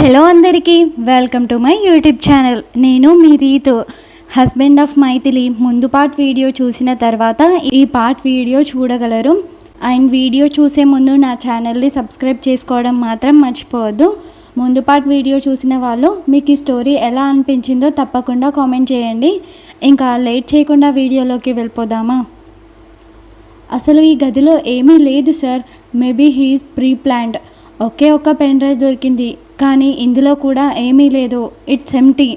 Hello అందరికీ welcome to my YouTube channel. నేను మీ Ritu, husband of Maithili. ముందు పార్ట్ వీడియో చూసిన తర్వాత ఈ పార్ట్ వీడియో చూడగలరు. అండ్ వీడియో చూసే ముందు నా ఛానల్ని సబ్స్క్రైబ్ చేసుకోవడం మాత్రం మర్చిపోవద్దు. ముందు పార్ట్ వీడియో చూసిన వాళ్ళు మీకు ఈ స్టోరీ ఎలా అనిపించిందో తప్పకుండా కామెంట్ చేయండి. ఇంకా లేట్ చేయకుండా వీడియోలోకి వెళ్ళిపోదామా? అసలు ఈ గదిలో ఏమీ లేదు sir. Maybe he is pre planned. ఒకే ఒక్క పెన్ డ్రైవ్ దొరికింది, కానీ ఇందులో కూడా ఏమీ లేదు. It's empty.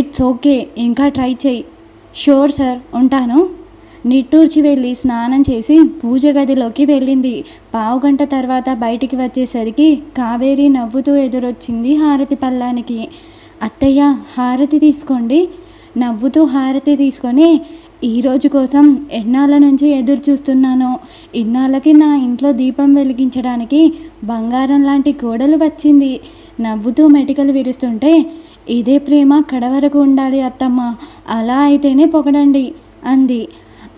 ఇట్స్ ఓకే, ఇంకా ట్రై చేయి. షూర్ సార్, ఉంటాను. నిట్టూర్చి వెళ్ళి స్నానం చేసి పూజ గదిలోకి వెళ్ళింది. పావుగంట తర్వాత బయటికి వచ్చేసరికి కావేరి నవ్వుతూ ఎదురొచ్చింది హారతి పళ్ళానికి. అత్తయ్య, హారతి తీసుకోండి. నవ్వుతూ హారతి తీసుకొని, ఈరోజు కోసం ఎన్నాళ్ళ నుంచి ఎదురు చూస్తున్నాను. ఇన్నాళ్ళకి నా ఇంట్లో దీపం వెలిగించడానికి బంగారం లాంటి కోడలు వచ్చింది. నవ్వుతూ మెటికలు విరుస్తుంటే, ఇదే ప్రేమ కడవరకు ఉండాలి అత్తమ్మ, అలా అయితేనే పొగడండి అంది.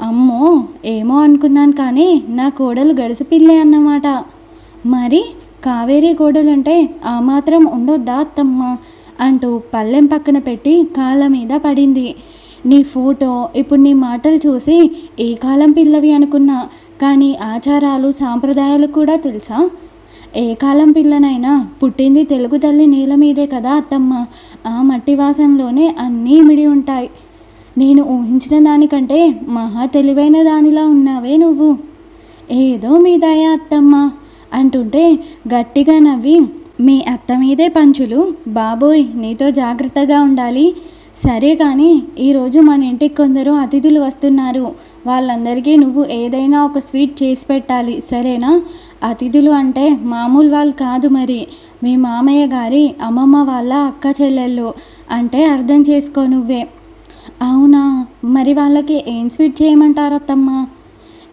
అమ్మో, ఏమో అనుకున్నాను, కానీ నా కోడలు గడిసిపిల్లే అన్నమాట. మరి కావేరీ కోడలుంటే ఆ మాత్రం ఉండొద్దా అత్తమ్మ అంటూ పళ్ళెం పక్కన పెట్టి కాళ్ళ మీద పడింది. నీ ఫోటో, ఇప్పుడు నీ మాటలు చూసి ఏ కాలం పిల్లవి అనుకున్నా, కానీ ఆచారాలు సాంప్రదాయాలు కూడా తెలుసా? ఏ కాలం పిల్లనైనా పుట్టింది తెలుగు తల్లి నేల మీదే కదా అత్తమ్మ. ఆ మట్టి వాసనలోనే అన్నీ ఇమిడి ఉంటాయి. నేను ఊహించిన దానికంటే మహా తెలివైన దానిలా ఉన్నావే నువ్వు. ఏదో మీ దయ అత్తమ్మ అంటుంటే గట్టిగా నవ్వి, మీ అత్త మీదే పంచులు బాబోయ్, నీతో జాగ్రత్తగా ఉండాలి. సరే, కానీ ఈరోజు మన ఇంటికి కొందరు అతిథులు వస్తున్నారు. వాళ్ళందరికీ నువ్వు ఏదైనా ఒక స్వీట్ చేసి పెట్టాలి, సరేనా? అతిథులు అంటే మామూలు వాళ్ళు కాదు, మరి మీ మామయ్య గారి అమ్మమ్మ వాళ్ళ అక్క చెల్లెళ్ళు అంటే అర్థం చేసుకో నువ్వే. అవునా, మరి వాళ్ళకి ఏం స్వీట్ చేయమంటారు అత్తమ్మ?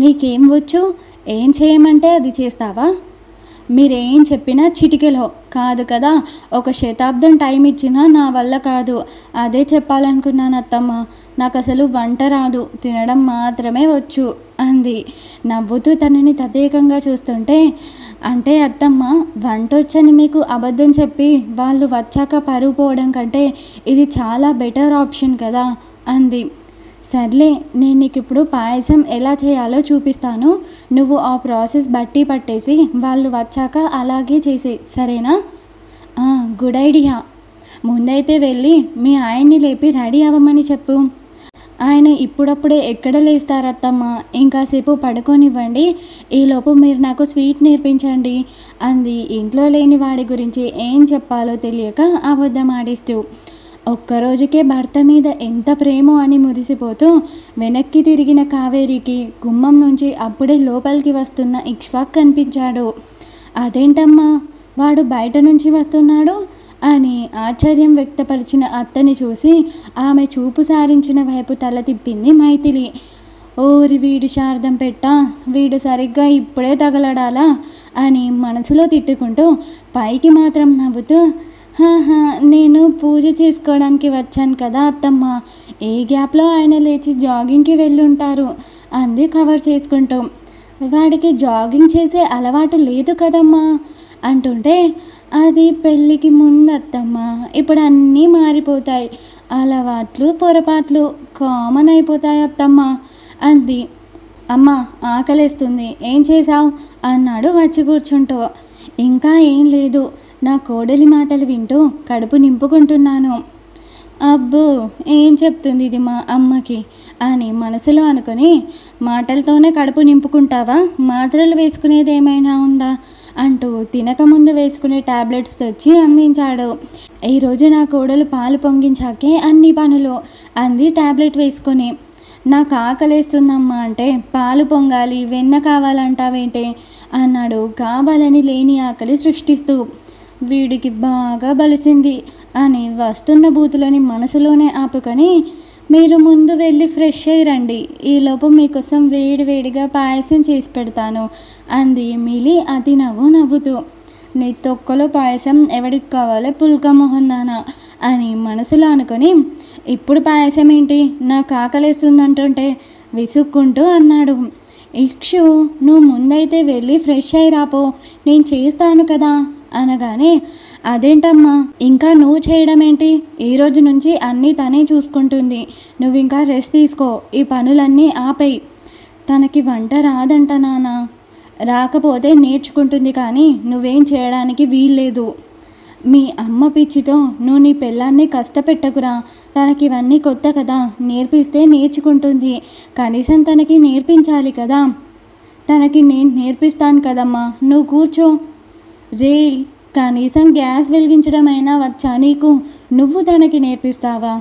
నీకేం వచ్చు? ఏం చేయమంటే అది చేస్తావా? మీరేం చెప్పినా చిటికెలో కాదు కదా. ఒక శతాబ్దం టైం ఇచ్చినా నా వల్ల కాదు. అదే చెప్పాలనుకున్నాను అత్తమ్మ. నాకు అసలు వంట రాదు, తినడం మాత్రమే వచ్చు అంది నవ్వుతూ తనని తదేకంగా చూస్తుంటే. అంటే అత్తమ్మ, వంట వచ్చని మీకు అబద్ధం చెప్పి వాళ్ళు వచ్చాక పరువు పోవడం కంటే ఇది చాలా బెటర్ ఆప్షన్ కదా అంది. సర్లే, నేను నీకు ఇప్పుడు పాయసం ఎలా చేయాలో చూపిస్తాను. నువ్వు ఆ ప్రాసెస్ బట్టి పట్టేసి వాళ్ళు వచ్చాక అలాగే చేసే, సరేనా? Good idea. ముందైతే వెళ్ళి మీ ఆయన్ని లేపి రెడీ అవ్వమని చెప్పు. ఆయన ఇప్పుడప్పుడే ఎక్కడ లేస్తారత్తమ్మ, ఇంకాసేపు పడుకోనివ్వండి. ఈలోపు మీరు నాకు స్వీట్ నేర్పించండి అంది ఇంట్లో లేని వాడి గురించి ఏం చెప్పాలో తెలియక అబద్ధం ఆడిస్తూ. ఒక్కరోజుకే భర్త మీద ఎంత ప్రేమో అని మురిసిపోతూ వెనక్కి తిరిగిన కావేరికి గుమ్మం నుంచి అప్పుడే లోపలికి వస్తున్న ఇక్ష్వాక్ కనిపించాడు. అదేంటమ్మా, వాడు బయట నుంచి వస్తున్నాడు అని ఆశ్చర్యం వ్యక్తపరిచిన అత్తని చూసి ఆమె చూపు సారించిన వైపు తల తిప్పింది మైథిలి. ఓరి వీడి శారదం పెట్ట, వీడు సరిగ్గా ఇప్పుడే తగలడాలా అని మనసులో తిట్టుకుంటూ పైకి మాత్రం నవ్వుతూ, నేను పూజ చేసుకోవడానికి వచ్చాను కదా అత్తమ్మ, ఏ గ్యాప్లో ఆయన లేచి జాగింగ్కి వెళ్ళుంటారు అంది కవర్ చేసుకుంటూ. వాడికి జాగింగ్ చేసే అలవాటు లేదు కదమ్మా అంటుంటే, అది పెళ్ళికి ముందు అత్తమ్మ, ఇప్పుడు అన్నీ మారిపోతాయి. అలవాట్లు పొరపాట్లు కామన్ అయిపోతాయి అత్తమ్మ అంది. అమ్మ, ఆకలేస్తుంది, ఏం చేసావు అన్నాడు వచ్చి కూర్చుంటూ. ఇంకా ఏం లేదు, నా కోడలి మాటలు వింటూ కడుపు నింపుకుంటున్నాను. అబ్బో, ఏం చెప్తుంది ఇది మా అమ్మకి అని మనసులో అనుకుని, మాటలతోనే కడుపు నింపుకుంటావా, మాత్రలు వేసుకునేది ఏమైనా ఉందా అంటూ తినకముందు వేసుకునే టాబ్లెట్స్ తెచ్చి అందించాడు. ఈరోజు నా కోడలు పాలు పొంగించాకే అన్ని పనులు అంది టాబ్లెట్ వేసుకొని. నాకు ఆకలేస్తుందమ్మా అంటే పాలు పొంగాలి, వెన్న కావాలంటావేంటే అన్నాడు కావాలని లేని ఆకలి సృష్టిస్తూ. వీడికి బాగా బలిసింది అని వస్తున్న బూతులని మనసులోనే ఆపుకొని, మీరు ముందు వెళ్ళి ఫ్రెష్ అయ్యి రండి, ఈలోపు మీకోసం వేడివేడిగా పాయసం చేసి పెడతాను అంది మిలి అతి నవ్వుతూ. నీ తొక్కలో పాయసం ఎవడికి కావాలో పుల్క మొహందానా అని మనసులో అనుకొని, ఇప్పుడు పాయసం ఏంటి, నాకు ఆకలేస్తుందంటుంటే విసుక్కుంటూ అన్నాడు. ఇక్షు, నువ్వు ముందైతే వెళ్ళి ఫ్రెష్ అయ్యి రాపో, నేను చేస్తాను కదా అనగానే, అదేంటమ్మా ఇంకా నువ్వు చేయడం ఏంటి? ఈ రోజు నుంచి అన్నీ తనే చూసుకుంటుంది. నువ్వు ఇంకా రెస్ట్ తీసుకో, ఈ పనులన్నీ ఆపేయి. తనకి వంట రాదంట నాన్న. రాకపోతే నేర్చుకుంటుంది, కానీ నువ్వేం చేయడానికి వీల్లేదు. మీ అమ్మ పిచ్చితో నువ్వు నీ పిల్లాన్ని కష్టపెట్టకురా. తనకి ఇవన్నీ కొత్త కదా, నేర్పిస్తే నేర్చుకుంటుంది. కనీసం తనకి నేర్పించాలి కదా. తనకి నేను నేర్పిస్తాను కదమ్మా, నువ్వు కూర్చో. రే, కనీసం గ్యాస్ వెలిగించడం అయినా వచ్చా నీకు? నువ్వు తనకి నేర్పిస్తావా?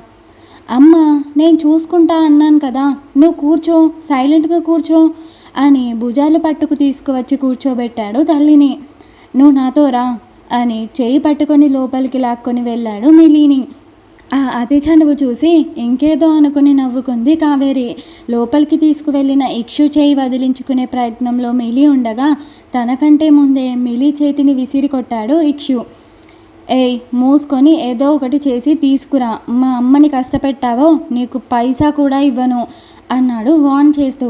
అమ్మ, నేను చూసుకుంటా అన్నాను కదా, నువ్వు కూర్చో, సైలెంట్గా కూర్చో అని భుజాలు పట్టుకు తీసుకువచ్చి కూర్చోబెట్టాడు తల్లిని. నువ్వు నాతో రా అని చేయి పట్టుకొని లోపలికి లాక్కొని వెళ్ళాడు మిలీని. ఆ అతి చనువు చూసి ఇంకేదో అనుకుని నవ్వుకుంది కావేరి. లోపలికి తీసుకువెళ్ళిన ఇక్షు చేయి వదిలించుకునే ప్రయత్నంలో మిలి ఉండగా తనకంటే ముందే మిలి చేతిని విసిరి కొట్టాడు ఇక్షు. ఏయ్, మూసుకొని ఏదో ఒకటి చేసి తీసుకురా. మా అమ్మని కష్టపెట్టావో నీకు పైసా కూడా ఇవ్వను అన్నాడు వాన్ చేస్తూ.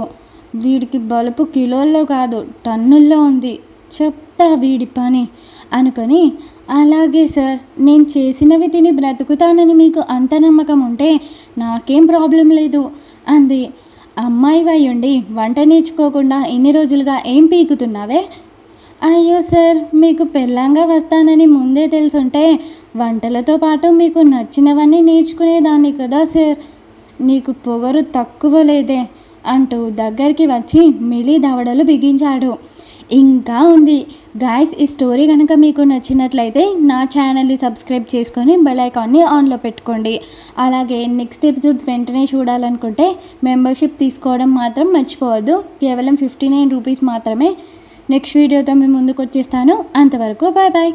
వీడికి బలుపు కిలోల్లో కాదు టన్నుల్లో ఉంది, చెప్తా వీడి పని అనుకొని, అలాగే సార్, నేను చేసినవి తిని బ్రతుకుతానని మీకు అంత నమ్మకం ఉంటే నాకేం ప్రాబ్లం లేదు అంది. అమ్మాయి వయ్యుండి వంట నేర్చుకోకుండా ఇన్ని రోజులుగా ఏం పీకుతున్నావే? అయ్యో సార్, మీకు పెళ్ళంగా వస్తానని ముందే తెలుసుంటే వంటలతో పాటు మీకు నచ్చినవన్నీ నేర్చుకునేదాన్ని కదా సార్. నీకు పొగరు తక్కువ లేదే అంటూ దగ్గరికి వచ్చి మిలి దవడలు బిగించాడు. ఇంకా ఉంది గాయ్స్. ఈ స్టోరీ కనుక మీకు నచ్చినట్లయితే నా ఛానల్ని సబ్స్క్రైబ్ చేసుకొని బెల్ ఐకాన్ని ఆన్లో పెట్టుకోండి. అలాగే నెక్స్ట్ ఎపిసోడ్స్ వెంటనే చూడాలనుకుంటే మెంబర్షిప్ తీసుకోవడం మాత్రం మర్చిపోవద్దు. కేవలం 59 రూపీస్ మాత్రమే. నెక్స్ట్ వీడియోతో మీ ముందుకు వచ్చేస్తాను. అంతవరకు బాయ్ బాయ్.